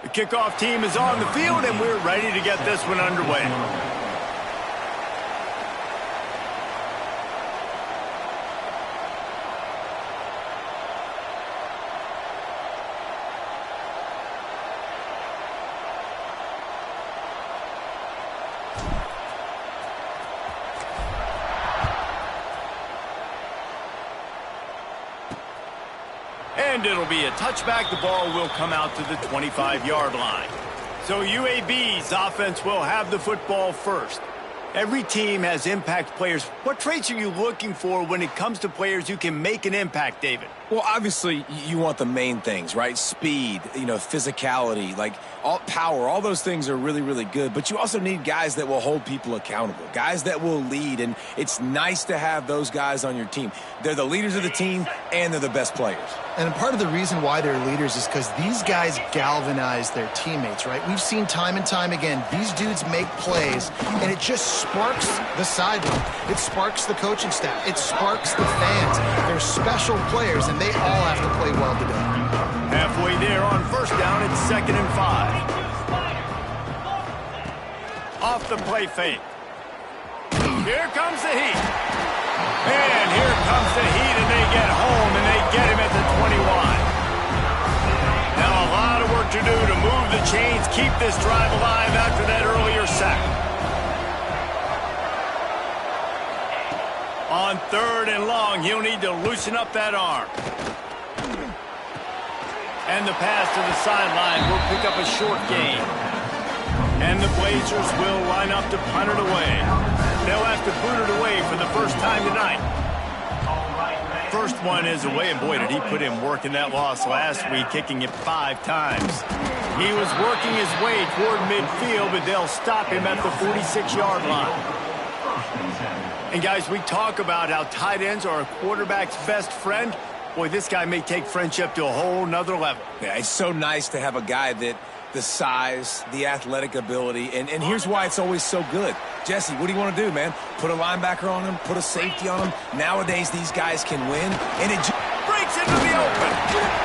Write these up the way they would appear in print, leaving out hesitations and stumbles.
The kickoff team is on the field, and we're ready to get this one underway. And it'll be a touchback. The ball will come out to the 25-yard line. So UAB's offense will have the football first. Every team has impact players. What traits are you looking for when it comes to players who can make an impact, David? Well, obviously, you want the main things, right? Speed, physicality, all power. All those things are really, really good. But you also need guys that will hold people accountable, guys that will lead. And it's nice to have those guys on your team. They're the leaders of the team, and they're the best players. And part of the reason why they're leaders is because these guys galvanize their teammates, right? We've seen time and time again, these dudes make plays, and it just sparks the sideline. It sparks the coaching staff. It sparks the fans. They're special players, and they all have to play well today. Halfway there on first down, it's 2nd and 5. Off the play fake. Here comes the heat. And here comes the heat, and they get home, and they get him at the 21. Now a lot of work to do to move the chains, keep this drive alive after that earlier sack. On 3rd and long, he'll need to loosen up that arm. And the pass to the sideline will pick up a short gain. And the Blazers will line up to punt it away. They'll have to boot it away for the first time tonight. First one is away, and boy, did he put in work in that loss last week, kicking it 5 times. He was working his way toward midfield, but they'll stop him at the 46-yard line. And guys, we talk about how tight ends are a quarterback's best friend. Boy, this guy may take friendship to a whole nother level. Yeah, it's so nice to have a guy that the size, the athletic ability, and here's why it's always so good. Jesse, what do you want to do, man? Put a linebacker on him, put a safety on him. Nowadays, these guys can win, and it breaks into the open.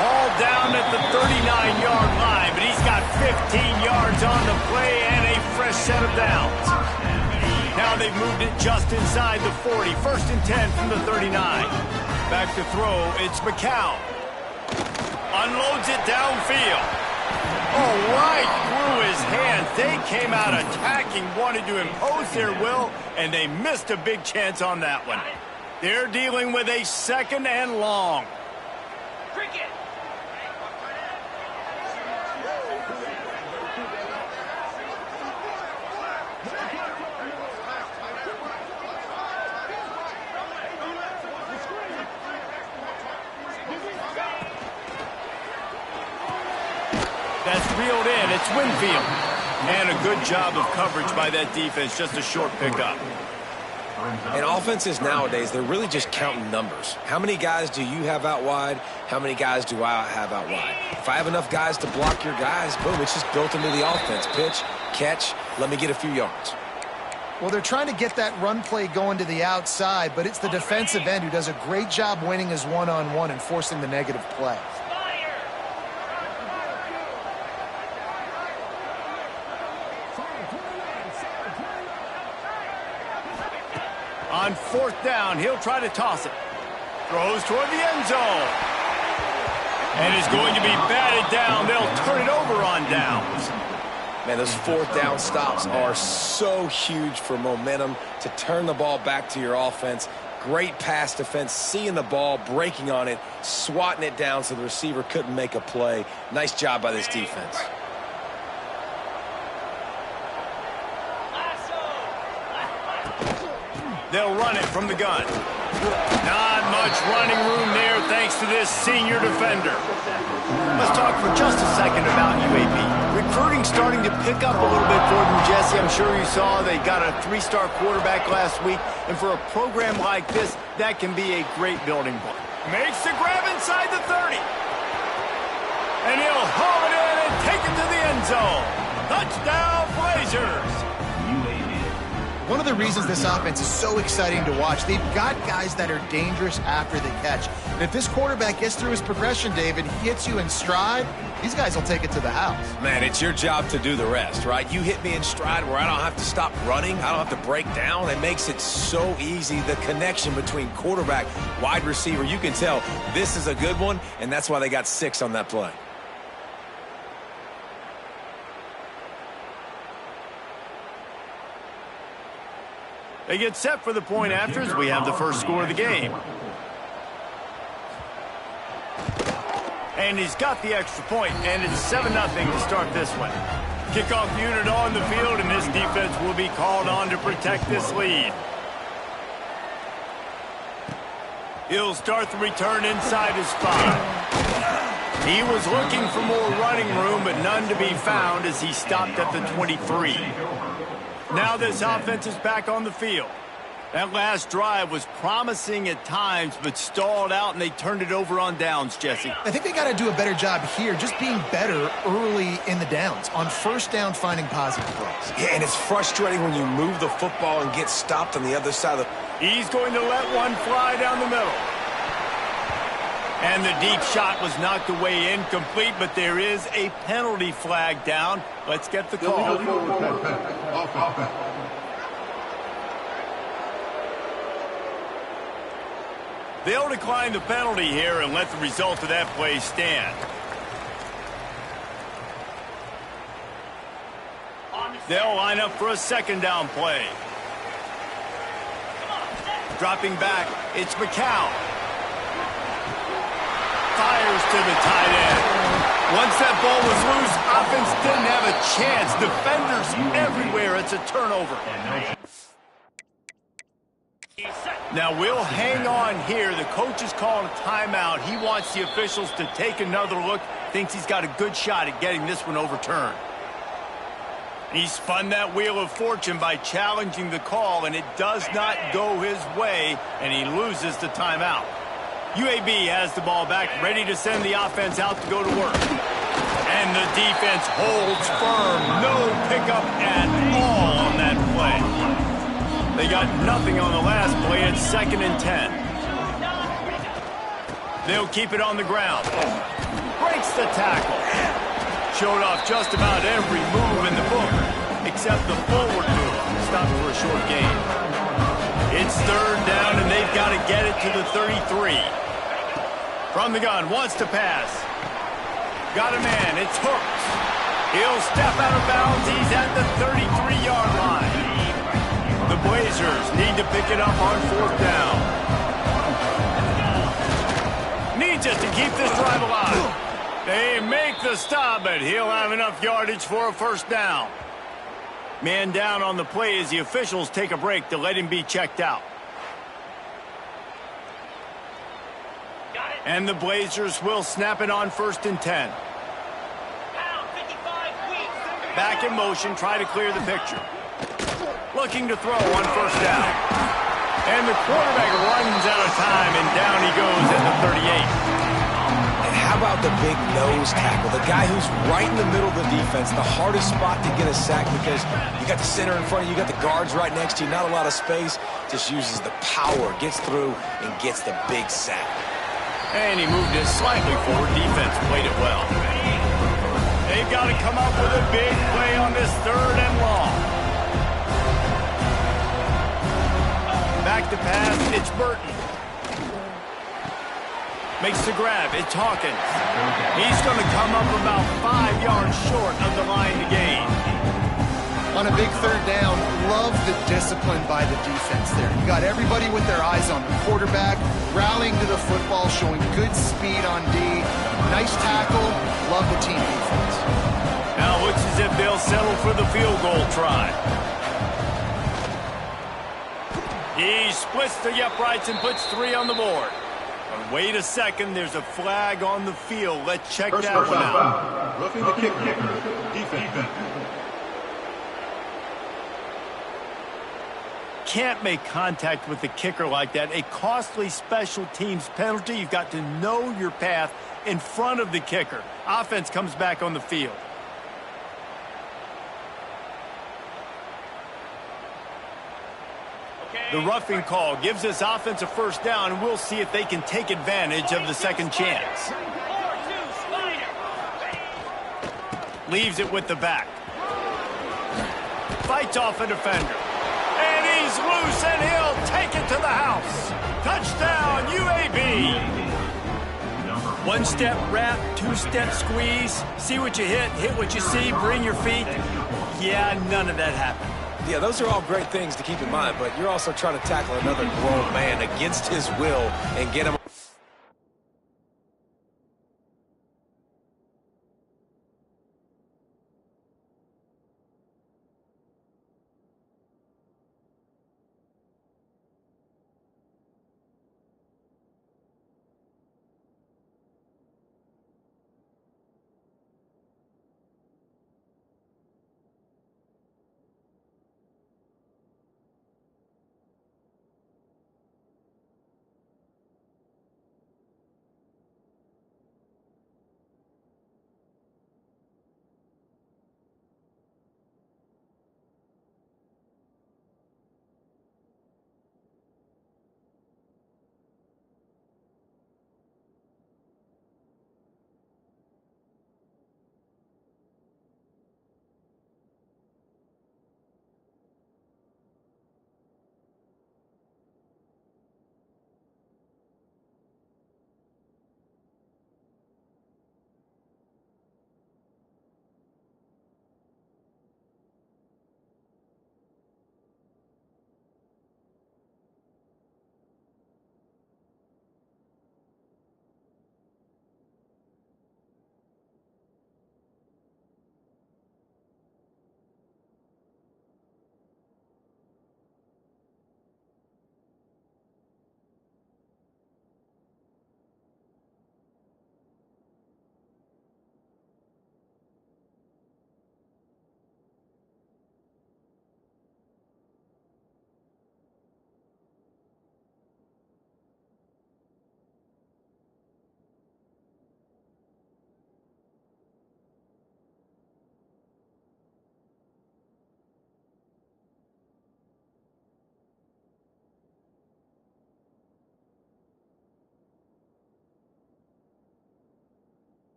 All down at the 39-yard line, but he's got 15 yards on the play and a fresh set of downs. Now they've moved it just inside the 40. 1st and 10 from the 39. Back to throw, it's McCown. Unloads it downfield. Oh, right through his hands. They came out attacking, wanted to impose their will, and they missed a big chance on that one. They're dealing with a 2nd and long. Cricket. That's reeled in. It's Winfield. And a good job of coverage by that defense. Just a short pickup. And offenses nowadays, they're really just counting numbers. How many guys do you have out wide? How many guys do I have out wide? If I have enough guys to block your guys, boom, it's just built into the offense. Pitch, catch, let me get a few yards. Well, they're trying to get that run play going to the outside, but it's the defensive end who does a great job winning his one-on-one and forcing the negative play. On 4th down, he'll try to toss it. Throws toward the end zone. And is going to be batted down. They'll turn it over on downs. Man, those 4th down stops are so huge for momentum to turn the ball back to your offense. Great pass defense, seeing the ball, breaking on it, swatting it down so the receiver couldn't make a play. Nice job by this defense. They'll run it from the gun. Not much running room there thanks to this senior defender. Let's talk for just a second about UAB. Recruiting starting to pick up a little bit for them, Jesse. I'm sure you saw they got a 3-star quarterback last week. And for a program like this, that can be a great building block. Makes the grab inside the 30. And he'll haul it in and take it to the end zone. Touchdown, Blazers. One of the reasons this offense is so exciting to watch, they've got guys that are dangerous after the catch. And if this quarterback gets through his progression, David, he hits you in stride, these guys will take it to the house. Man, it's your job to do the rest, right? You hit me in stride where I don't have to stop running. I don't have to break down. It makes it so easy. The connection between quarterback, wide receiver, you can tell this is a good one, and that's why they got 6 on that play. They get set for the point after as we have the first score of the game. And he's got the extra point, and it's 7-0 to start this one. Kickoff unit on the field, and this defense will be called on to protect this lead. He'll start the return inside his 5. He was looking for more running room, but none to be found as he stopped at the 23. Now this offense is back on the field. That last drive was promising at times, but stalled out, and they turned it over on downs, Jesse. I think they got to do a better job here, just being better early in the downs. On first down, finding positive plays. Yeah, and it's frustrating when you move the football and get stopped on the other side of the... He's going to let one fly down the middle. And the deep shot was knocked away incomplete, but there is a penalty flag down. Let's get the call. They'll decline the penalty here and let the result of that play stand. They'll line up for a second down play. Dropping back, it's McCown. Fires to the tight end. Once that ball was loose, offense didn't have a chance. Defenders everywhere. It's a turnover. Now we'll hang on here. The coach is calling a timeout. He wants the officials to take another look. Thinks he's got a good shot at getting this one overturned. He spun that wheel of fortune by challenging the call, and it does not go his way, and he loses the timeout. UAB has the ball back, ready to send the offense out to go to work. And the defense holds firm. No pickup at all on that play. They got nothing on the last play. It's 2nd and 10. They'll keep it on the ground. Breaks the tackle. Showed off just about every move in the book, except the forward move. Stopped for a short gain. It's 3rd down, and they've got to get it to the 33. From the gun, wants to pass. Got a man, it's Hooks. He'll step out of bounds. He's at the 33-yard line. The Blazers need to pick it up on 4th down. Needs it to keep this drive alive. They make the stop, but he'll have enough yardage for a 1st down. Man down on the play as the officials take a break to let him be checked out. And the Blazers will snap it on 1st and 10. Back in motion, try to clear the picture. Looking to throw on 1st down. And the quarterback runs out of time, and down he goes at the 38. And how about the big nose tackle? The guy who's right in the middle of the defense, the hardest spot to get a sack because you got the center in front of you, you got the guards right next to you, not a lot of space. Just uses the power, gets through, and gets the big sack. And he moved it slightly forward. Defense played it well. They've got to come up with a big play on this 3rd and long. Back to pass, it's Burton. Makes the grab, it's Hawkins. He's going to come up about 5 yards short of the line to gain. On a big 3rd down, love the discipline by the defense there. You got everybody with their eyes on the quarterback, rallying to the football, showing good speed on D. Nice tackle, love the team defense. Now it looks as if they'll settle for the field goal try. He splits the uprights and puts 3 on the board. But wait a second, there's a flag on the field. Let's check that one out. Roughing the kicker, defense. Can't make contact with the kicker like that. A costly special teams penalty. You've got to know your path in front of the kicker. Offense comes back on the field. The roughing call gives this offense a first down, and we'll see if they can take advantage of the second chance. Leaves it with the back. Fights off a defender. And he's loose, and he'll take it to the house. Touchdown, UAB. One-step wrap, two-step squeeze. See what you hit what you see, bring your feet. Yeah, none of that happened. Yeah, those are all great things to keep in mind, but you're also trying to tackle another grown man against his will and get him.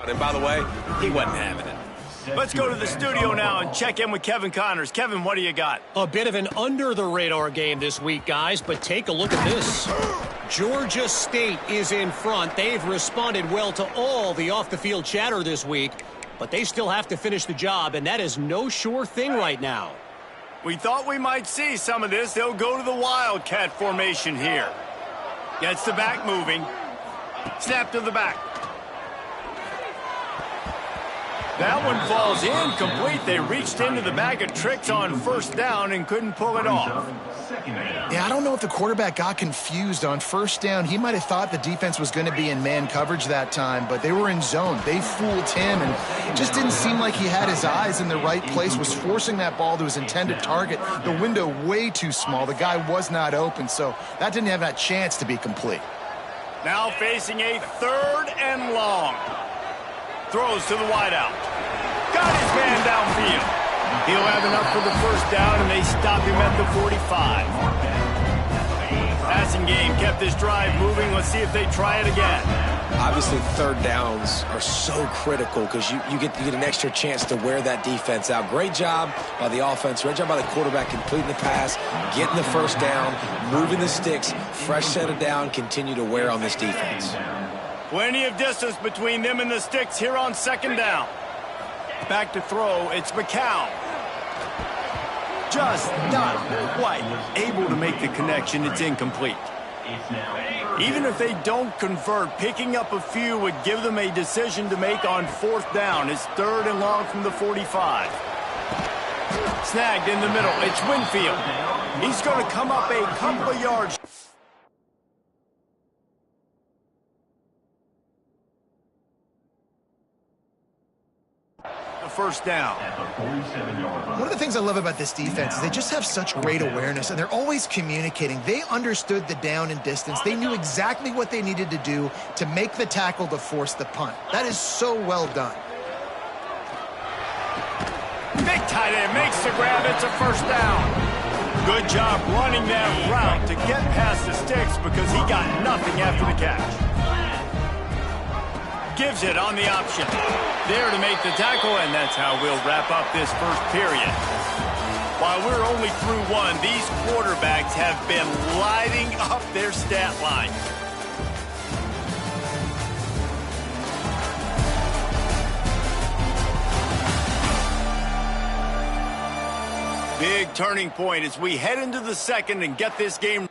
And by the way, he wasn't having it. Let's go to the studio now and check in with Kevin Connors. Kevin, what do you got? A bit of an under-the-radar game this week, guys, but take a look at this. Georgia State is in front. They've responded well to all the off-the-field chatter this week, but they still have to finish the job, and that is no sure thing right now. We thought we might see some of this. They'll go to the Wildcat formation here. Gets the back moving. Snap to the back. That one falls incomplete. They reached into the bag of tricks on first down and couldn't pull it off. Yeah, I don't know if the quarterback got confused on first down. He might have thought the defense was going to be in man coverage that time, but they were in zone. They fooled him, and it just didn't seem like he had his eyes in the right place, was forcing that ball to his intended target. The window way too small. The guy was not open, so that didn't have that chance to be complete. Now facing a 3rd and long. Throws to the wideout. Got his man downfield. He'll have enough for the first down, and they stop him at the 45. Passing game kept this drive moving. Let's see if they try it again. Obviously, 3rd downs are so critical because you get an extra chance to wear that defense out. Great job by the offense. Great job by the quarterback completing the pass, getting the first down, moving the sticks, fresh set of down, continue to wear on this defense. Plenty of distance between them and the sticks here on 2nd down. Back to throw, it's McCown. Just not quite able to make the connection. It's incomplete. Even if they don't convert, picking up a few would give them a decision to make on 4th down. It's 3rd and long from the 45. Snagged in the middle. It's Winfield. He's going to come up a couple of yards. First down. One of the things I love about this defense is they just have such great awareness, and they're always communicating. They understood the down and distance. They knew exactly what they needed to do to make the tackle to force the punt. That is so well done. Big tight end makes the grab. It's a first down. Good job running that route to get past the sticks because he got nothing after the catch. Gives it on the option. There to make the tackle, and that's how we'll wrap up this first period. While we're only through one, these quarterbacks have been lighting up their stat line. Big turning point as we head into the second and get this game.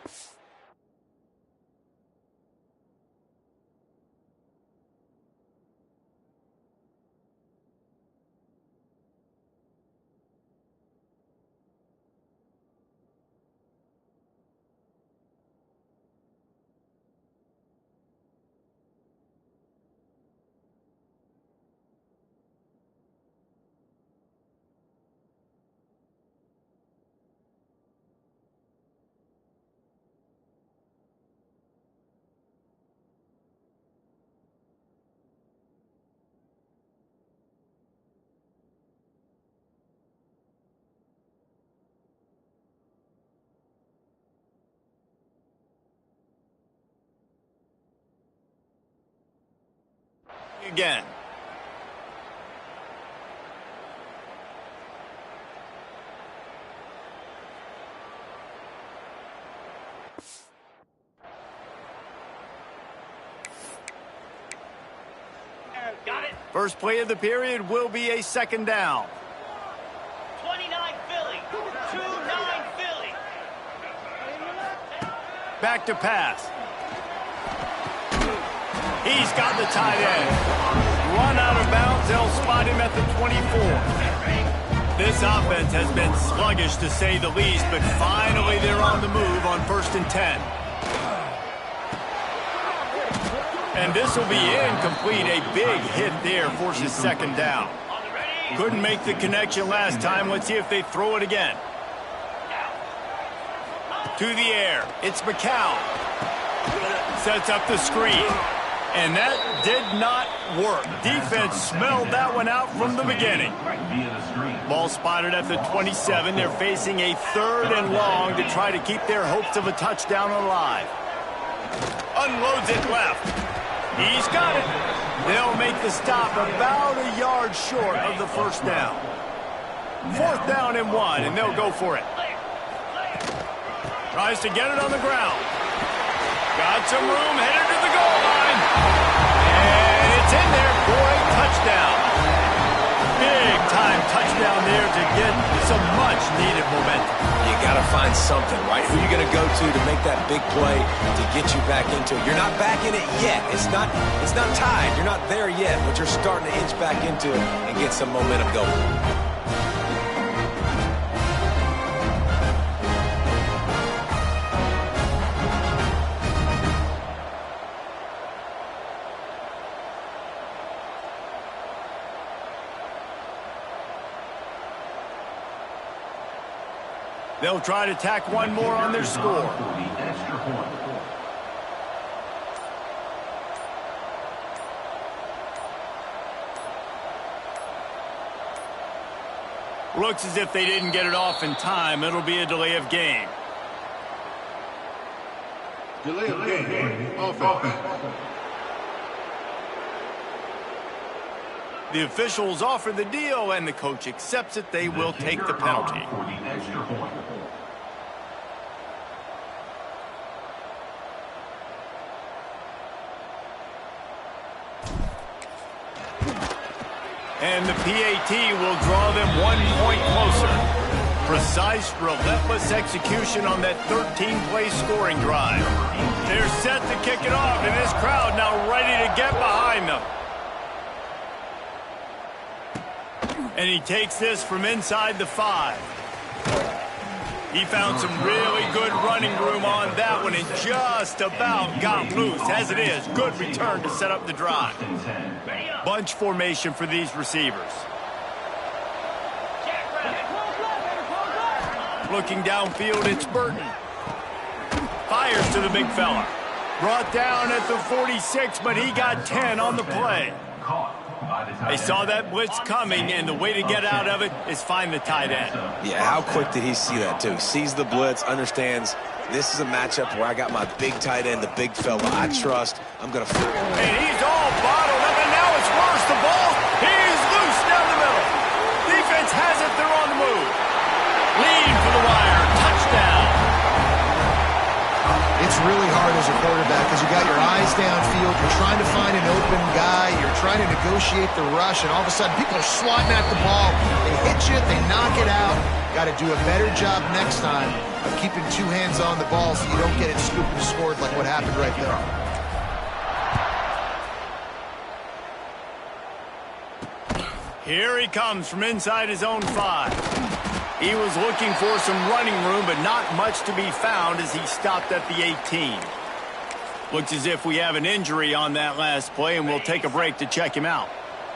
Again. Got it. First play of the period will be a 2nd down. 29 Philly. 2-9 Philly. Back to pass. He's got the tight end. Run out of bounds. They'll spot him at the 24. This offense has been sluggish to say the least, but finally they're on the move on 1st and 10. And this will be incomplete. A big hit there forces 2nd down. Couldn't make the connection last time. Let's see if they throw it again. To the air. It's McCown. Sets up the screen. And that did not work. Defense smelled that one out from the beginning. Ball spotted at the 27. They're facing a 3rd and long to try to keep their hopes of a touchdown alive. Unloads it left. He's got it. They'll make the stop about a yard short of the first down. 4th down and 1, and they'll go for it. Tries to get it on the ground. Got some room, headed to the goal line. And it's in there for a touchdown. Big-time touchdown there to get some much-needed momentum. You got to find something, right? Who are you going to go to make that big play to get you back into it? You're not back in it yet. It's not tied. You're not there yet, but you're starting to inch back into it and get some momentum going. They'll try to tack one more on their score. Looks as if they didn't get it off in time. It'll be a delay of game. Delay of game. Offense. The officials offer the deal, and the coach accepts it. They will take the penalty. And the PAT will draw them 1 point closer. Precise, relentless execution on that 13-play scoring drive. They're set to kick it off, and this crowd now ready to get behind them. And he takes this from inside the 5. He found some really good running room on that one and just about got loose. As it is, good return to set up the drive. Bunch formation for these receivers. Looking downfield, it's Burton. Fires to the big fella. Brought down at the 46, but he got 10 on the play. They saw that blitz coming, and the way to get out of it is find the tight end. Yeah, how quick did he see that, too? He sees the blitz, understands this is a matchup where I got my big tight end, the big fella I trust. I'm going to... And he's all bottled up, and now it's worse. The ball is loose down the middle. Defense has it. They're on the move. Lean for the wire. Touchdown. It's really hard as a quarterback because you got your eyes downfield. You're trying to find an open guy. You're trying to negotiate the rush, and all of a sudden people are swatting at the ball. They hit you. They knock it out. Got to do a better job next time of keeping 2 hands on the ball so you don't get it scooped and scored like what happened right there. Here he comes from inside his own 5. He was looking for some running room, but not much to be found as he stopped at the 18. Looks as if we have an injury on that last play, and we'll take a break to check him out.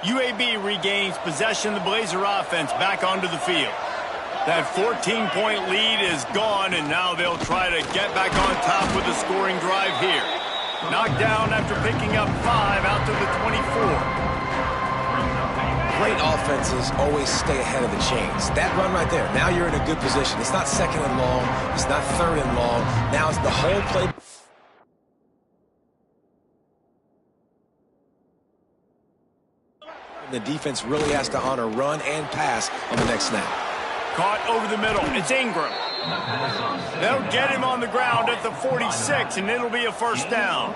UAB regains possession of the Blazer offense back onto the field. That 14-point lead is gone, and now they'll try to get back on top with a scoring drive here. Knocked down after picking up 5 out to the 24. Great offenses always stay ahead of the chains. That run right there, now you're in a good position. It's not 2nd and long. It's not 3rd and long. Now it's the whole play. The defense really has to honor run and pass on the next snap. Caught over the middle. It's Ingram. They'll get him on the ground at the 46, and it'll be a first down.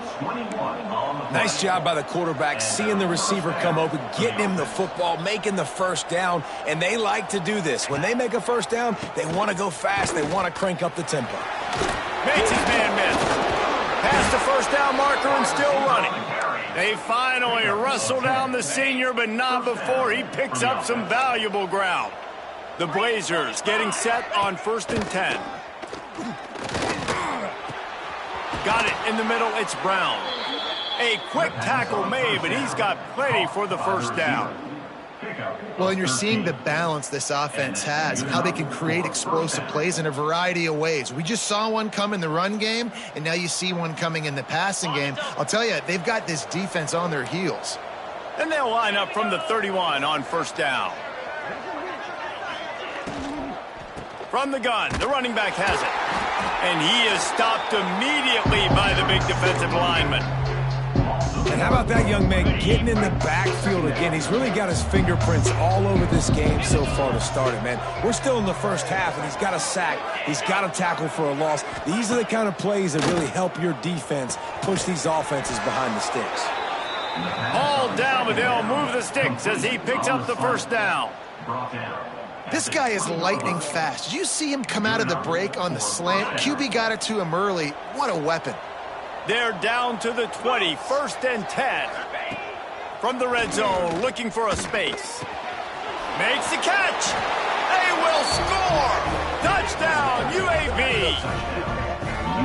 Nice job by the quarterback, seeing the receiver come open, getting him the football, making the first down, and they like to do this. When they make a first down, they want to go fast. They want to crank up the tempo. Makes his man miss. Past the first down marker and still running. They finally wrestle down the senior, but not before he picks up some valuable ground. The Blazers getting set on 1st and 10. Got it in the middle. It's Brown. A quick tackle made, but he's got plenty for the first down. Well, and you're seeing the balance this offense has and how they can create explosive plays in a variety of ways. We just saw one come in the run game, and now you see one coming in the passing game. I'll tell you, they've got this defense on their heels. And they'll line up from the 31 on first down. From the gun, the running back has it. And he is stopped immediately by the big defensive lineman. And how about that young man getting in the backfield again? He's really got his fingerprints all over this game so far to start it, man. We're still in the first half, and he's got a sack. He's got a tackle for a loss. These are the kind of plays that really help your defense push these offenses behind the sticks. All down, but they'll move the sticks as he picks up the first down. This guy is lightning fast. Did you see him come out of the break on the slant? QB got it to him early. What a weapon. They're down to the 20, 1st and 10. From the red zone, looking for a space. Makes the catch. They will score. Touchdown, UAB.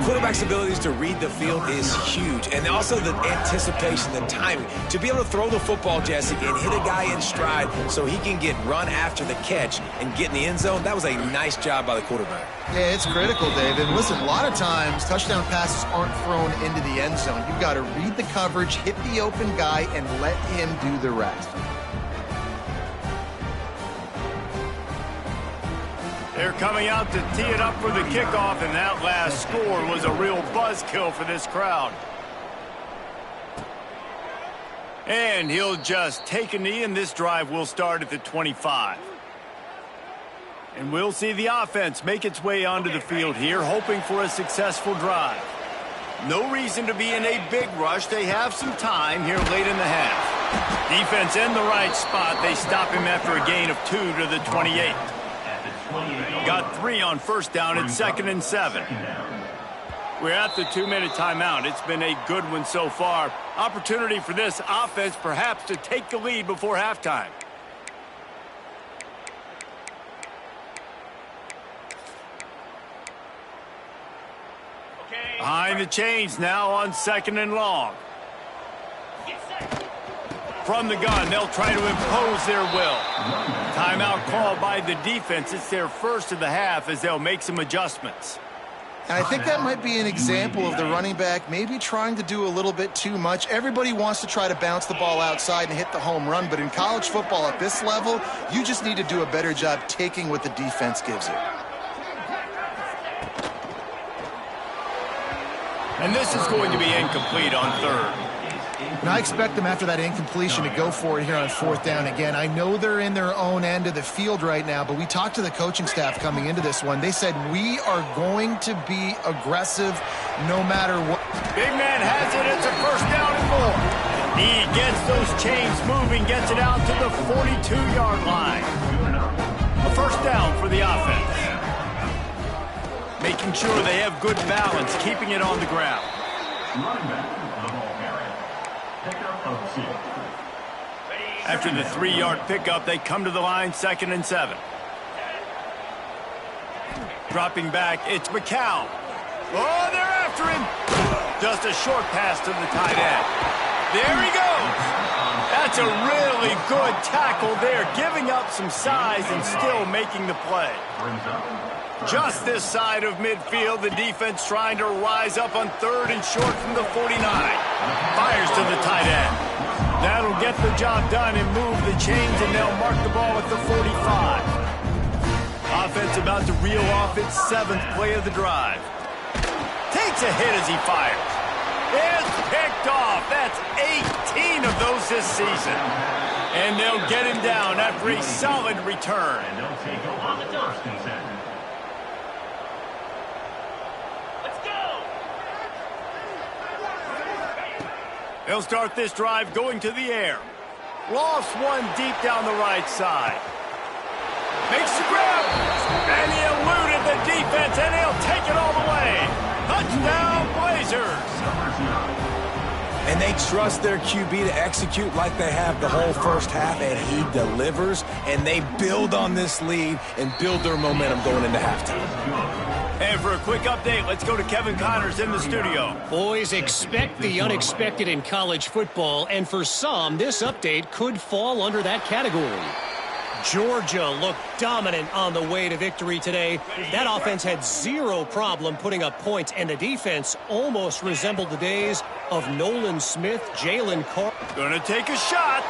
Quarterback's abilities to read the field is huge, and also the anticipation, the timing. To be able to throw the football, Jesse, and hit a guy in stride so he can get run after the catch and get in the end zone, that was a nice job by the quarterback. Yeah, it's critical, David. Listen, a lot of times touchdown passes aren't thrown into the end zone. You've got to read the coverage, hit the open guy, and let him do the rest. They're coming out to tee it up for the kickoff, and that last score was a real buzzkill for this crowd. And he'll just take a knee, and this drive will start at the 25. And we'll see the offense make its way onto the field here, hoping for a successful drive. No reason to be in a big rush. They have some time here late in the half. Defense in the right spot. They stop him after a gain of 2 to the 28. Got 3 on first down at 2nd and 7. We're at the 2-minute timeout. It's been a good one so far. Opportunity for this offense perhaps to take the lead before halftime. Behind the chains now on 2nd and long. From the gun, they'll try to impose their will. Timeout called by the defense. It's their first of the half as they'll make some adjustments. And I think that might be an example of the running back maybe trying to do a little bit too much. Everybody wants to try to bounce the ball outside and hit the home run, but in college football at this level, you just need to do a better job taking what the defense gives you. And this is going to be incomplete on 3rd. And I expect them after that incompletion to go for it here on 4th down again. I know they're in their own end of the field right now, but we talked to the coaching staff coming into this one. They said, we are going to be aggressive no matter what. Big man has it. It's a 1st down and more. He gets those chains moving, gets it out to the 42-yard line. A 1st down for the offense. Making sure they have good balance, keeping it on the ground. After the 3-yard pickup, they come to the line, 2nd and 7. Dropping back, it's McCown. Oh, they're after him. Just a short pass to the tight end. There he goes. That's a really good tackle there, giving up some size and still making the play. Just this side of midfield, the defense trying to rise up on 3rd and short from the 49. Fires to the tight end. That'll get the job done and move the chains, and they'll mark the ball at the 45. Offense about to reel off its 7th play of the drive. Takes a hit as he fires. It's picked off. That's 18 of those this season. And they'll get him down after a solid return. They'll start this drive going to the air. Lost one deep down the right side. Makes the grab. And he eluded the defense, and he'll take it all the way. Touchdown, Blazers. And they trust their QB to execute like they have the whole first half, and he delivers, and they build on this lead and build their momentum going into halftime. And for a quick update, let's go to Kevin Connors in the studio. Boys, expect the unexpected in college football, and for some, this update could fall under that category. Georgia looked dominant on the way to victory today. That offense had zero problem putting up points, and the defense almost resembled the days of Nolan Smith, Jalen Carter. Gonna take a shot.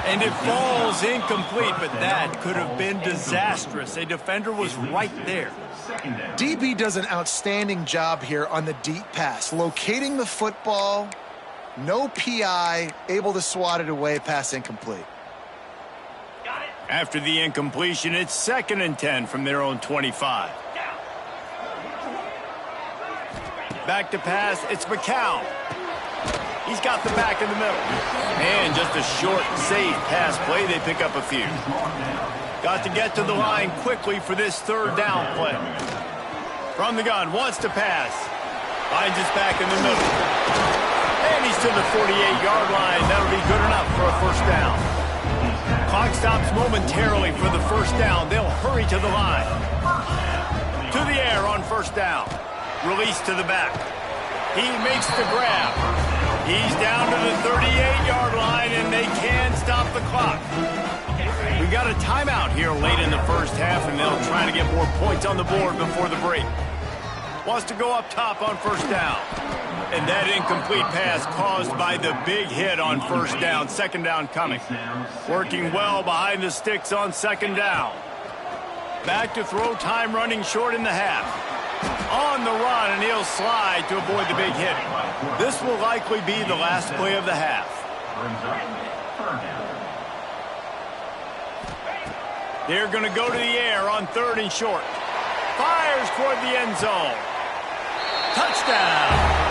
And it falls incomplete, but that could have been disastrous. A defender was right there. DB does an outstanding job here on the deep pass, locating the football, no PI, able to swat it away, pass incomplete. After the incompletion, it's 2nd and 10 from their own 25. Back to pass, it's McCown. He's got the back in the middle. And just a short, safe pass play. They pick up a few. Got to get to the line quickly for this 3rd down play. From the gun, wants to pass. Finds his back in the middle. And he's to the 48-yard line. That'll be good enough for a 1st down. Clock stops momentarily for the 1st down. They'll hurry to the line. To the air on 1st down. Release to the back. He makes the grab. He's down to the 38-yard line, and they can stop the clock. We've got a timeout here late in the 1st half, and they'll try to get more points on the board before the break. Wants to go up top on 1st down. And that incomplete pass caused by the big hit on 1st down. 2nd down coming. Working well behind the sticks on 2nd down. Back to throw, time running short in the half. On the run, and he'll slide to avoid the big hit. This will likely be the last play of the half. They're going to go to the air on 3rd and short. Fires toward the end zone. Touchdown!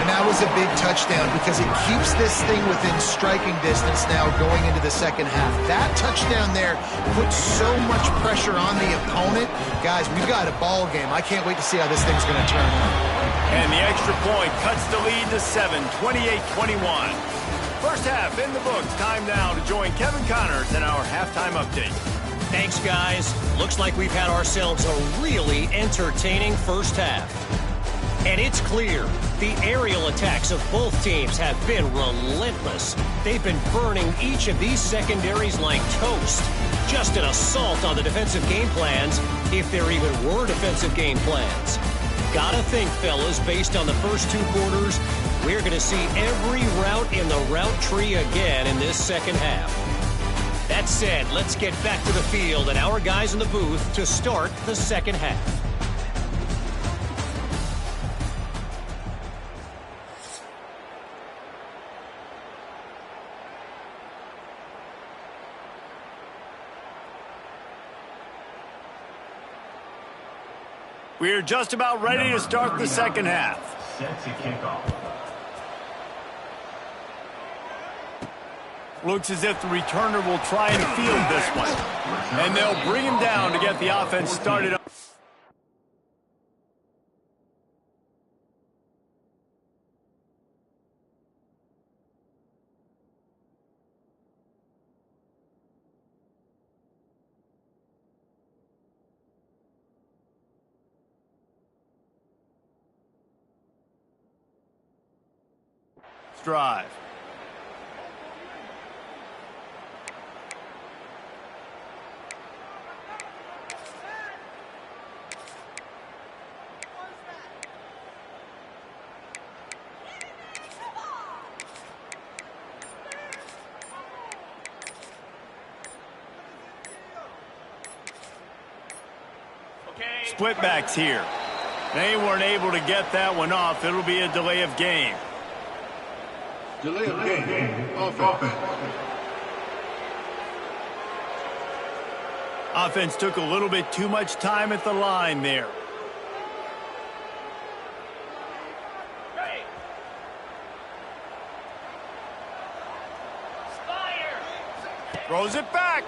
That was a big touchdown because it keeps this thing within striking distance now going into the 2nd half. That touchdown there puts so much pressure on the opponent. Guys, we've got a ball game. I can't wait to see how this thing's going to turn out. And the extra point cuts the lead to 7, 28-21. 1st half in the books. Time now to join Kevin Connors in our halftime update. Thanks, guys. Looks like we've had ourselves a really entertaining 1st half. And it's clear, the aerial attacks of both teams have been relentless. They've been burning each of these secondaries like toast. Just an assault on the defensive game plans, if there even were defensive game plans. Gotta think, fellas, based on the first 2 quarters, we're going to see every route in the route tree again in this 2nd half. That said, let's get back to the field and our guys in the booth to start the 2nd half. We're just about ready to start the 2nd half. Set to kick off. Looks as if the returner will try and field this one. And they'll bring him down to get the offense started. Drive. Split backs here. They weren't able to get that one off. It'll be a delay of game. Delay of game. Offense. Offense took a little bit too much time at the line there. Throws it back.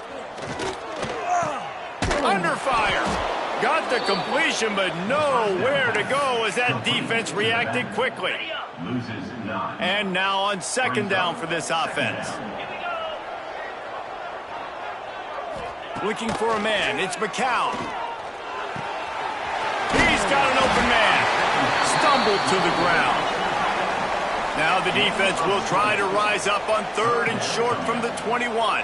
Under fire. Got the completion, but nowhere to go as that defense reacted quickly. Loses 9. And now on 2nd down for this offense. Looking for a man. It's McCown. He's got an open man. Stumbled to the ground. Now the defense will try to rise up on 3rd and short from the 21.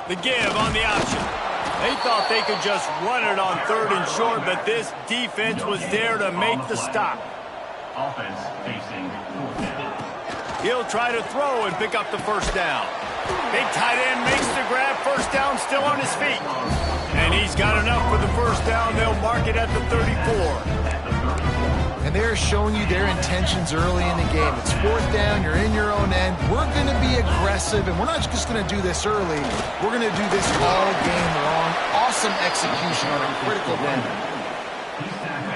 The give on the option. They thought they could just run it on 3rd and short, but this defense was there to make the stop. Offense facing 4th down. He'll try to throw and pick up the first down. Big tight end makes the grab. First down, still on his feet. And he's got enough for the first down. They'll mark it at the 34. And they're showing you their intentions early in the game. It's 4th down. You're in your own end. We're going to be aggressive, and we're not just going to do this early. We're going to do this all game long. Awesome execution on a critical run.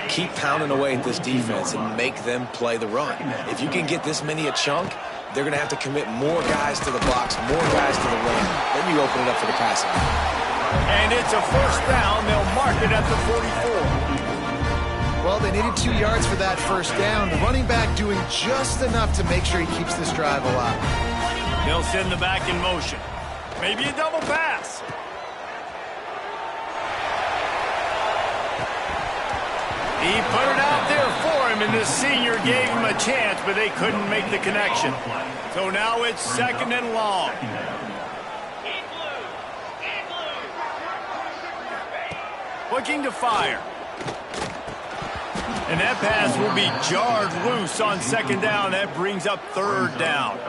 Keep pounding away at this defense and make them play the run. If you can get this many a chunk, they're going to have to commit more guys to the box, more guys to the run. Then you open it up for the passing. And it's a first down. They'll mark it at the 44. Well, they needed 2 yards for that first down. The running back doing just enough to make sure he keeps this drive alive. They'll send the back in motion. Maybe a double pass. He put it out there for him, and the senior gave him a chance, but they couldn't make the connection. So now it's 2nd and long. Looking to fire. And that pass will be jarred loose on 2nd down. That brings up 3rd down.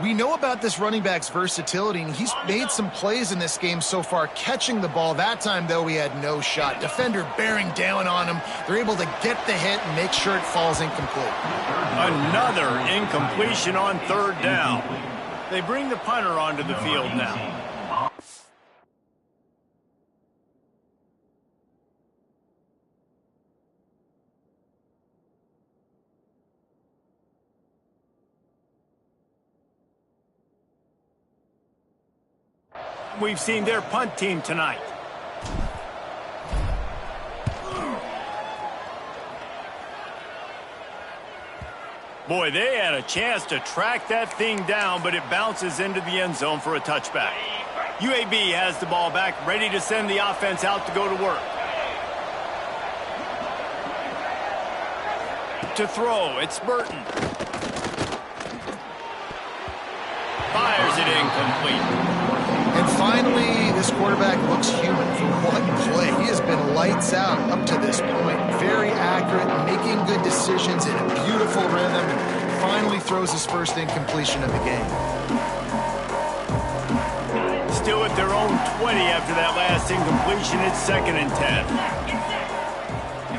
We know about this running back's versatility, and he's made some plays in this game so far catching the ball. That time, though, he had no shot. Defender bearing down on him. They're able to get the hit and make sure it falls incomplete. Another incompletion on 3rd down. They bring the punter onto the field now. We've seen their punt team tonight. Boy, they had a chance to track that thing down, but it bounces into the end zone for a touchback. UAB has the ball back, ready to send the offense out to go to work. To throw, it's Burton. Fires it incomplete. And finally, this quarterback looks human for one play. He has been lights out up to this point. Very accurate, making good decisions in a beautiful rhythm, and finally throws his first incompletion of the game. Still at their own 20 after that last incompletion. It's 2nd and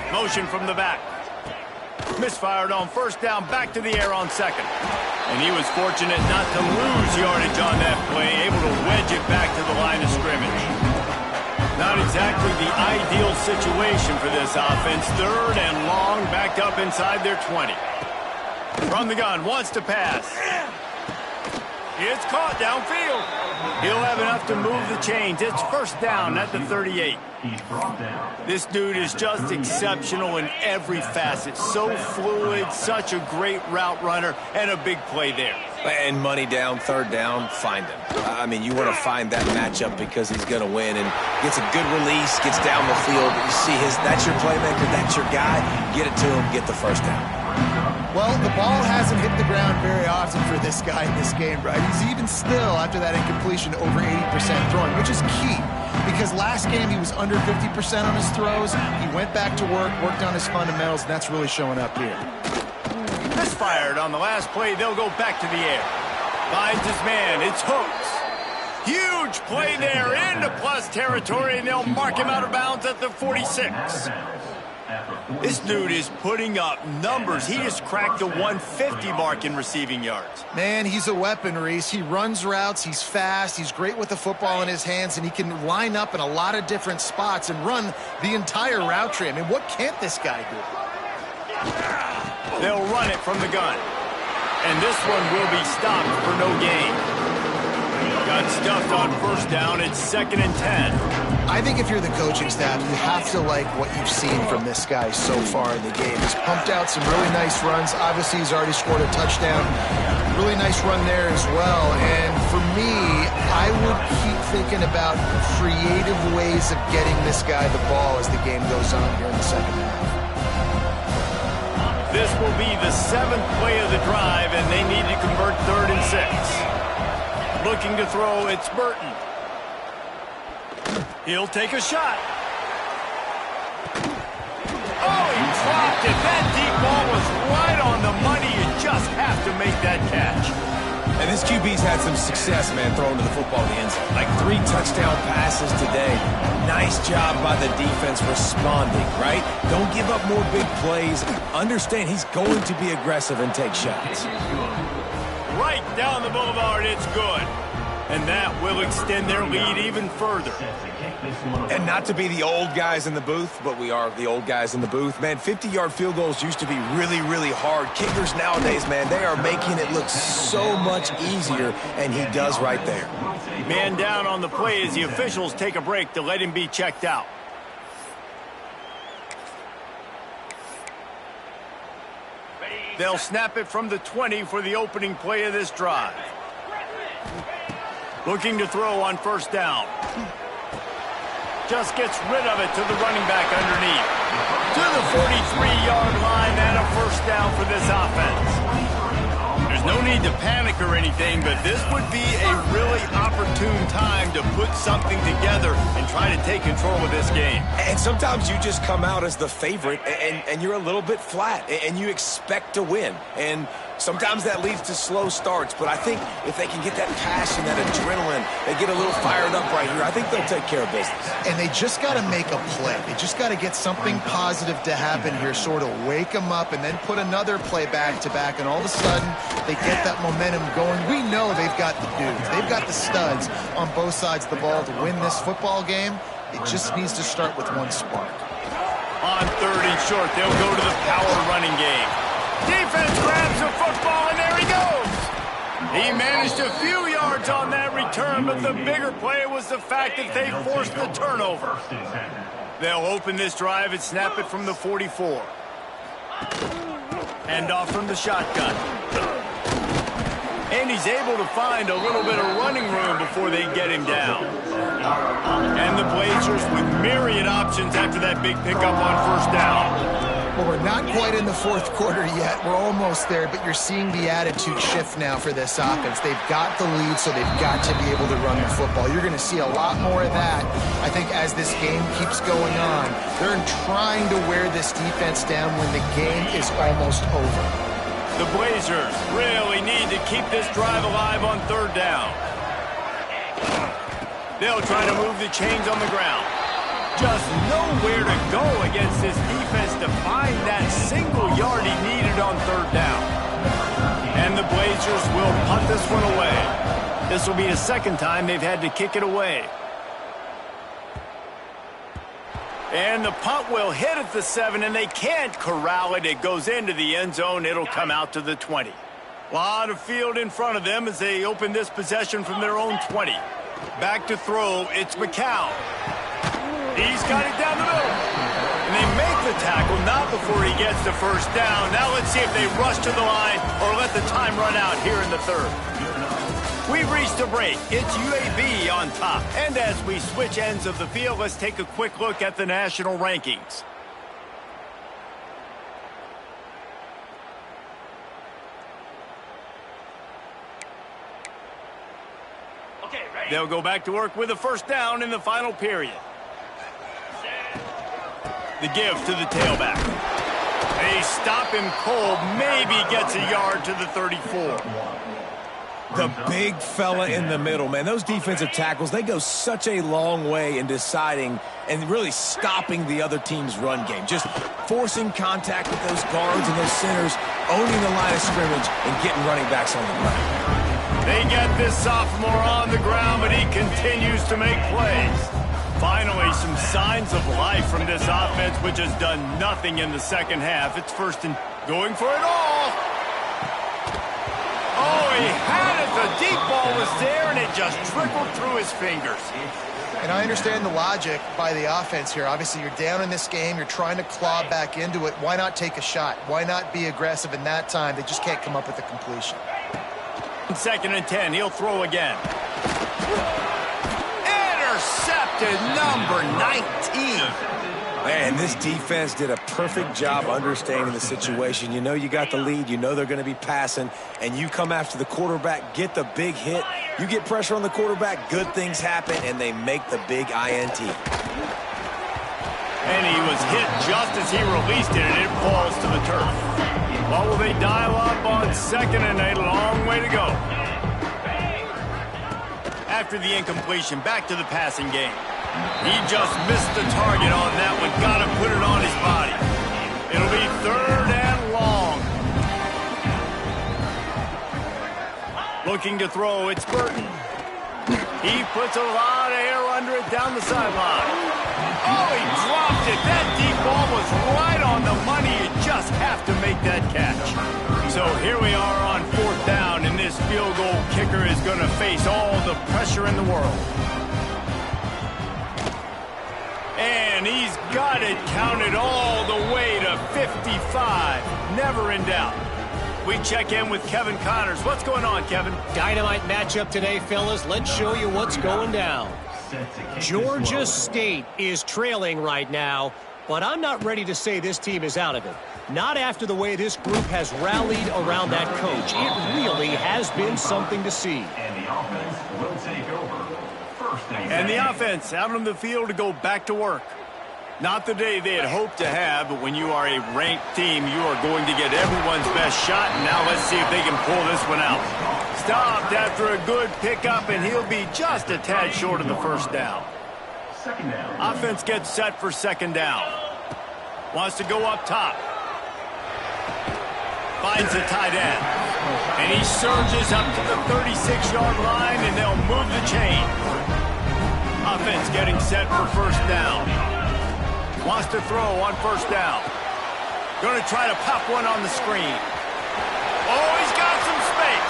10. Motion from the back. Misfired on first down, back to the air on 2nd. And he was fortunate not to lose yardage on that play, able to wedge it back to the line of scrimmage. Not exactly the ideal situation for this offense. 3rd and long, backed up inside their 20. From the gun, wants to pass. It's caught downfield. He'll have enough to move the chains. It's first down at the 38. This dude is just exceptional in every facet. So fluid, such a great route runner, and a big play there. And money down, 3rd down, find him. I mean, you want to find that matchup because he's going to win and gets a good release, gets down the field. You see that's your playmaker, that's your guy. Get it to him, get the first down. Well, the ball hasn't hit the ground very often for this guy in this game, right? He's even still, after that incompletion, over 80% throwing, which is key. Because last game, he was under 50% on his throws. He went back to work, worked on his fundamentals, and that's really showing up here. Misfired on the last play. They'll go back to the air. Finds his man. It's Hooks. Huge play there into plus territory, and they'll mark him out of bounds at the 46. This dude is putting up numbers. He just cracked the 150 mark in receiving yards. Man, he's a weapon, Reese. He runs routes. He's fast. He's great with the football in his hands, and he can line up in a lot of different spots and run the entire route tree. I mean, what can't this guy do? They'll run it from the gun. And this one will be stopped for no gain. Got stuffed on first down. It's 2nd and 10. I think if you're the coaching staff, you have to like what you've seen from this guy so far in the game. He's pumped out some really nice runs. Obviously, he's already scored a touchdown. Really nice run there as well. And for me, I would keep thinking about creative ways of getting this guy the ball as the game goes on here in the second half. This will be the 7th play of the drive, and they need to convert 3rd and 6. Looking to throw, it's Burton. He'll take a shot. Oh, he dropped it. That deep ball was right on the money. You just have to make that catch. And this QB's had some success, man, throwing to the football in the end zone. Like 3 touchdown passes today. Nice job by the defense responding, right? Don't give up more big plays. Understand he's going to be aggressive and take shots. Right down the boulevard, it's good. And that will extend their lead even further. And not to be the old guys in the booth, but we are the old guys in the booth. Man, 50-yard field goals used to be really, really hard. Kickers nowadays, man, they are making it look so much easier, and he does right there. Man down on the play as the officials take a break to let him be checked out. They'll snap it from the 20 for the opening play of this drive. Looking to throw on first down. Just gets rid of it to the running back underneath. To the 43-yard line and a first down for this offense. There's no need to panic or anything, but this would be a really opportune time to put something together and try to take control of this game. And sometimes you just come out as the favorite, and you're a little bit flat, and you expect to win. And sometimes that leads to slow starts, but I think if they can get that passion, that adrenaline, they get a little fired up right here, I think they'll take care of business. And they just got to make a play. They just got to get something positive to happen here, sort of wake them up, and then put another play back-to-back, and all of a sudden they get that momentum going. We know they've got the dudes. They've got the studs on both sides of the ball to win this football game. It just needs to start with one spark. On 3rd and short, they'll go to the power running game. Defense grabs the football, and there he goes. He managed a few yards on that return, but the bigger play was the fact that they forced the turnover. They'll open this drive and snap it from the 44. Hand off from the shotgun. And he's able to find a little bit of running room before they get him down. And the Blazers with myriad options after that big pickup on first down. Well, we're not quite in the 4th quarter yet. We're almost there, but you're seeing the attitude shift now for this offense. They've got the lead, so they've got to be able to run the football. You're going to see a lot more of that, I think, as this game keeps going on. They're trying to wear this defense down when the game is almost over. The Blazers really need to keep this drive alive on 3rd down. They'll try to move the chains on the ground. Just nowhere to go against this defense to find that single yard he needed on 3rd down. And the Blazers will punt this one away. This will be the 2nd time they've had to kick it away. And the punt will hit at the 7, and they can't corral it. It goes into the end zone. It'll come out to the 20. A lot of field in front of them as they open this possession from their own 20. Back to throw, it's McCown. He's got it down the middle. And they make the tackle, not before he gets the first down. Now let's see if they rush to the line or let the time run out here in the 3rd. We've reached a break. It's UAB on top. And as we switch ends of the field, let's take a quick look at the national rankings. Okay, ready? They'll go back to work with a first down in the final period. The give to the tailback. They stop him cold, maybe gets a yard to the 34. The big fella in the middle, man. Those defensive tackles, they go such a long way in deciding and really stopping the other team's run game. Just forcing contact with those guards and those centers, owning the line of scrimmage, and getting running backs on the run. They get this sophomore on the ground, but he continues to make plays. Finally, some signs of life from this offense, which has done nothing in the 2nd half. It's 1st and going for it all. Oh, he had it. The deep ball was there, and it just trickled through his fingers. And I understand the logic by the offense here. Obviously, you're down in this game. You're trying to claw back into it. Why not take a shot? Why not be aggressive in that time? They just can't come up with a completion. 2nd and 10. He'll throw again. Intercepted, number 19. And this defense did a perfect job understanding the situation. You know you got the lead. You know they're going to be passing. And you come after the quarterback, get the big hit. You get pressure on the quarterback, good things happen, and they make the big INT. And he was hit just as he released it, and it falls to the turf. Well, will they dial up on second and a long way to go? After the incompletion, back to the passing game. He just missed the target on that one. Got to put it on his body. It'll be third and long. Looking to throw, it's Burton. He puts a lot of air under it down the sideline. Oh, he dropped it. That deep ball was right on the money. You just have to make that catch. So here we are on fourth down, and this field goal kicker is going to face all the pressure in the world. And he's got it counted all the way to 55. Never in doubt. We check in with Kevin Connors. What's going on, Kevin? Dynamite matchup today, fellas. Let's show you what's going down. Georgia State is trailing right now, but I'm not ready to say this team is out of it. Not after the way this group has rallied around that coach. It really has been something to see. And the offense will take over. And the offense out on the field to go back to work. Not the day they had hoped to have, but when you are a ranked team, you are going to get everyone's best shot. And now let's see if they can pull this one out. Stopped after a good pickup, and he'll be just a tad short of the first down. Second down. Offense gets set for second down. Wants to go up top. Finds a tight end. And he surges up to the 36-yard line, and they'll move the chain. Offense getting set for first down. Wants to throw on first down. Going to try to pop one on the screen. Oh, he's got some space.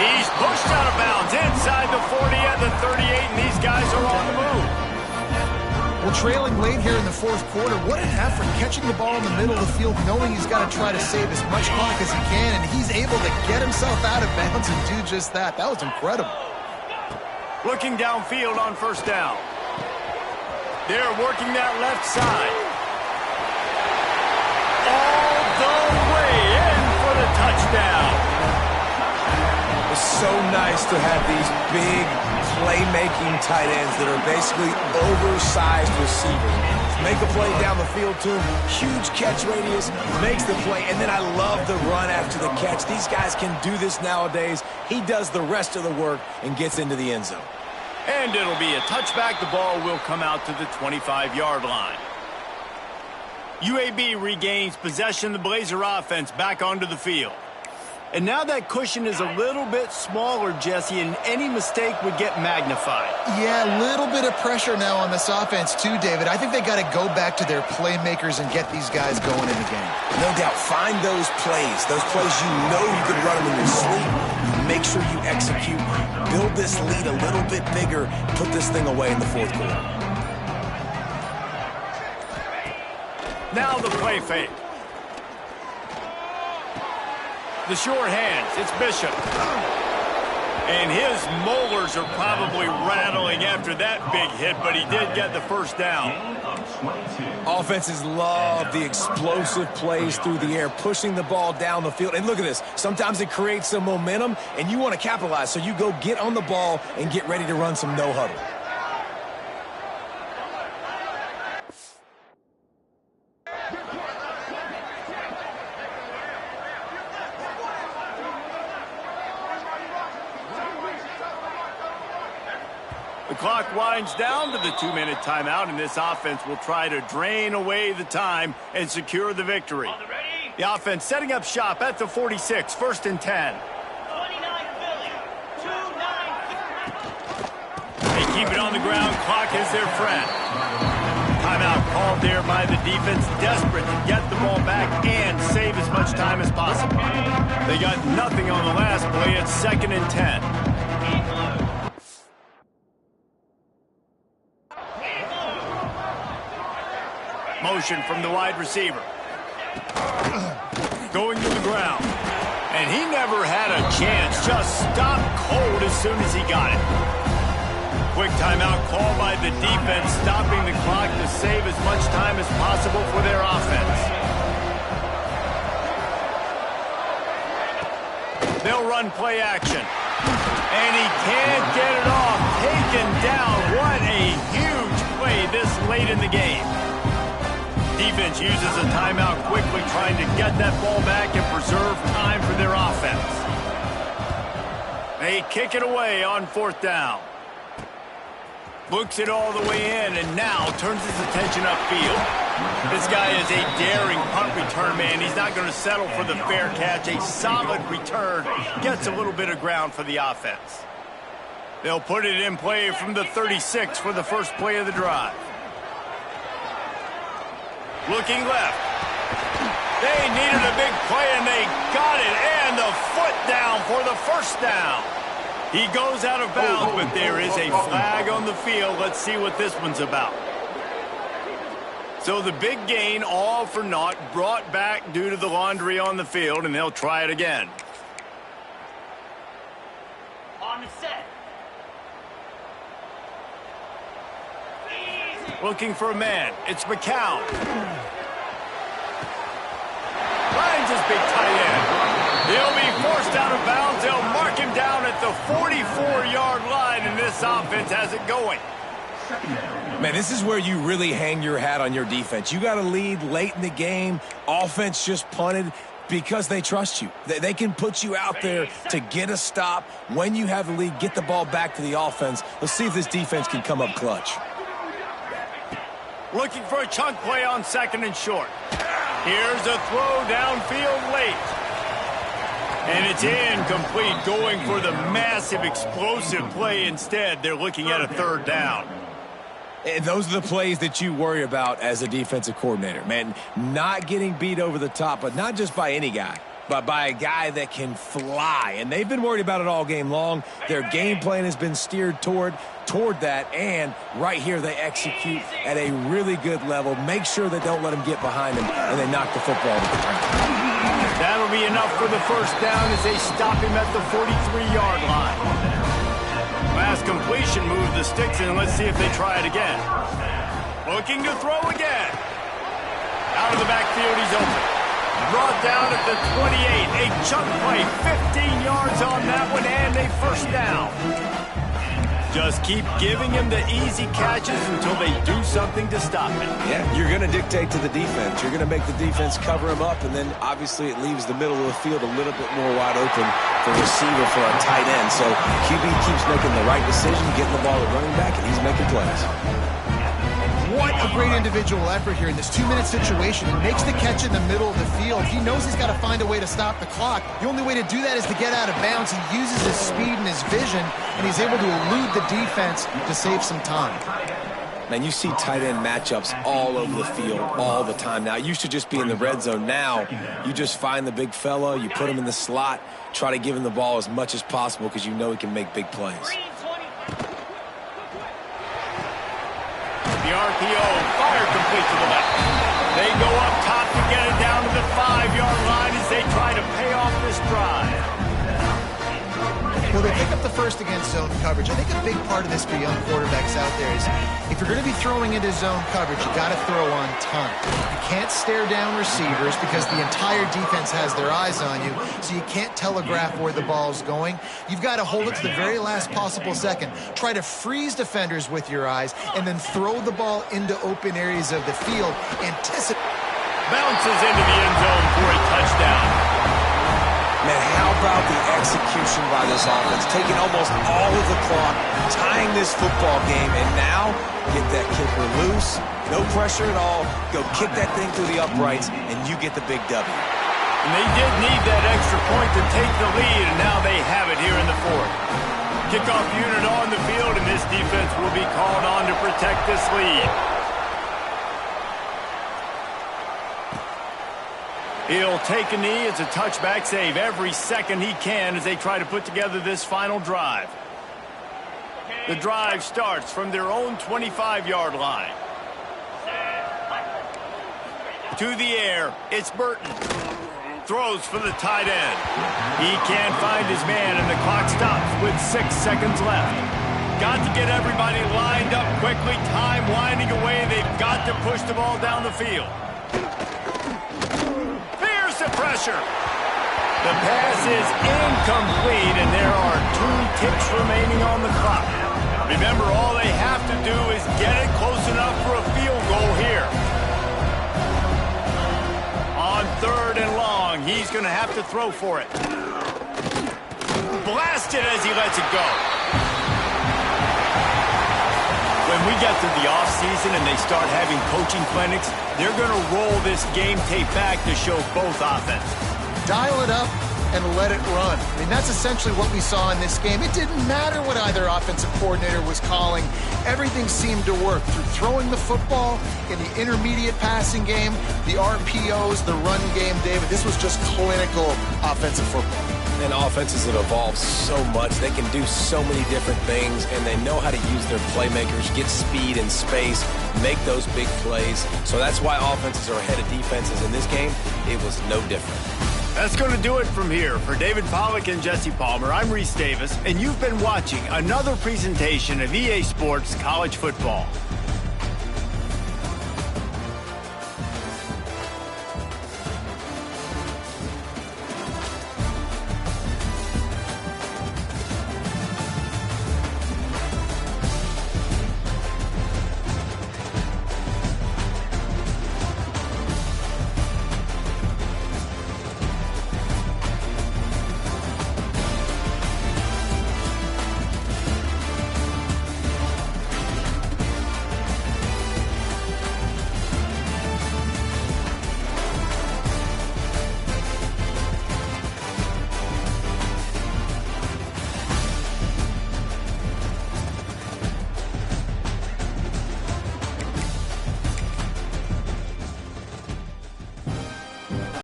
He's pushed out of bounds inside the 40 at the 38, and these guys are on the move. Well, trailing late here in the fourth quarter, what an effort catching the ball in the middle of the field, knowing he's got to try to save as much clock as he can, and he's able to get himself out of bounds and do just that. That was incredible. Looking downfield on first down. They're working that left side. All the way in for the touchdown. It's so nice to have these big playmaking tight ends that are basically oversized receivers. Make a play down the field to him, huge catch radius, makes the play, and then I love the run after the catch. These guys can do this nowadays. He does the rest of the work and gets into the end zone. And it'll be a touchback. The ball will come out to the 25-yard line. UAB regains possession. The Blazer offense back onto the field. And now that cushion is a little bit smaller, Jesse, and any mistake would get magnified. Yeah, a little bit of pressure now on this offense too, David. I think they got to go back to their playmakers and get these guys going in the game. No doubt. Find those plays you know you can run them in your sleep. Make sure you execute. Build this lead a little bit bigger. Put this thing away in the fourth quarter. Now the play fake. The short hands, it's Bishop. And his molars are probably rattling after that big hit, but he did get the first down. Offenses love the explosive plays through the air, pushing the ball down the field. And look at this. Sometimes it creates some momentum, and you want to capitalize. So you go get on the ball and get ready to run some no-huddle. The clock winds down to the 2-minute timeout, and this offense will try to drain away the time and secure the victory. The offense setting up shop at the 46, first and 10. They keep it on the ground. Clock is their friend. Timeout called there by the defense, desperate to get the ball back and save as much time as possible. They got nothing on the last play. It's second and 10. Motion from the wide receiver. Going to the ground. And he never had a chance. Just stopped cold as soon as he got it. Quick timeout call by the defense, stopping the clock to save as much time as possible for their offense. They'll run play action. And he can't get it off. Taken down. What a huge play this late in the game. Defense uses a timeout quickly, trying to get that ball back and preserve time for their offense. They kick it away on 4th down. Looks it all the way in and now turns his attention upfield. This guy is a daring punt return man. He's not going to settle for the fair catch. A solid return. Gets a little bit of ground for the offense. They'll put it in play from the 36 for the first play of the drive. Looking left. They needed a big play and they got it. And the foot down for the first down. He goes out of bounds, but there is a flag on the field. Let's see what this one's about. So the big gain, all for naught, brought back due to the laundry on the field, and they'll try it again. On the set. Looking for a man. It's McCown. Finds his big tight end. He'll be forced out of bounds. They'll mark him down at the 44-yard line, and this offense has it going. Man, this is where you really hang your hat on your defense. You got to lead late in the game. Offense just punted because they trust you. They can put you out there to get a stop. When you have the lead, get the ball back to the offense. Let's see if this defense can come up clutch. Looking for a chunk play on 2nd and short. Here's a throw downfield late. And it's incomplete, going for the massive explosive play instead. They're looking at a 3rd down. And those are the plays that you worry about as a defensive coordinator, man. Not getting beat over the top, but not just by any guy, but by a guy that can fly. And they've been worried about it all game long. Their game plan has been steered toward that, and right here they execute at a really good level. Make sure they don't let them get behind them, and they knock the football to the ground. That'll be enough for the first down as they stop him at the 43-yard line. Last completion moved the sticks, and let's see if they try it again. Looking to throw again. Out of the backfield, he's open. Brought down at the 28. A chunk play, 15 yards on that one, and a first down. Just keep giving him the easy catches until they do something to stop it. Yeah, you're going to dictate to the defense. You're going to make the defense cover him up, and then obviously it leaves the middle of the field a little bit more wide open for receiver for a tight end. So QB keeps making the right decision, getting the ball to running back, and he's making plays. What a great individual effort here in this 2-minute situation. He makes the catch in the middle of the field. He knows he's got to find a way to stop the clock. The only way to do that is to get out of bounds. He uses his speed and his vision, and he's able to elude the defense to save some time. Man, you see tight end matchups all over the field all the time. Now, it used to just be in the red zone. Now, you just find the big fella, you put him in the slot, try to give him the ball as much as possible because you know he can make big plays. The RPO fired complete to the left. They go up top to get it down to the 5-yard line as they try to pay off this drive. Well, they pick up the first against zone coverage. I think a big part of this for young quarterbacks out there is if you're going to be throwing into zone coverage, you got to throw on time. You can't stare down receivers because the entire defense has their eyes on you, so you can't telegraph where the ball's going. You've got to hold it to the very last possible second. Try to freeze defenders with your eyes and then throw the ball into open areas of the field. Bounces into the end zone for a touchdown. Man, how about the execution by this offense? Taking almost all of the clock, tying this football game, and now get that kicker loose. No pressure at all. Go kick that thing through the uprights, and you get the big W. And they did need that extra point to take the lead, and now they have it here in the 4th. Kickoff unit on the field, and this defense will be called on to protect this lead. He'll take a knee. It's a touchback save every second he can as they try to put together this final drive. The drive starts from their own 25-yard line. To the air, it's Burton. Throws for the tight end. He can't find his man, and the clock stops with 6 seconds left. got to get everybody lined up quickly. Time winding away. They've got to push the ball down the field. Here's the pressure. The pass is incomplete, and there are 2 ticks remaining on the clock. Remember, all they have to do is get it close enough for a field goal here. On 3rd and long, he's going to have to throw for it. Blasted as he lets it go. When we get to the offseason and they start having coaching clinics, they're going to roll this game tape back to show both offenses. Dial it up and let it run. I mean, that's essentially what we saw in this game. It didn't matter what either offensive coordinator was calling. Everything seemed to work through throwing the football in the intermediate passing game, the RPOs, the run game, David. This was just clinical offensive football. And offenses have evolved so much. They can do so many different things, and they know how to use their playmakers, get speed and space, make those big plays. So that's why offenses are ahead of defenses in this game. It was no different. That's going to do it from here. For David Pollack and Jesse Palmer, I'm Reese Davis, and you've been watching another presentation of EA Sports College Football.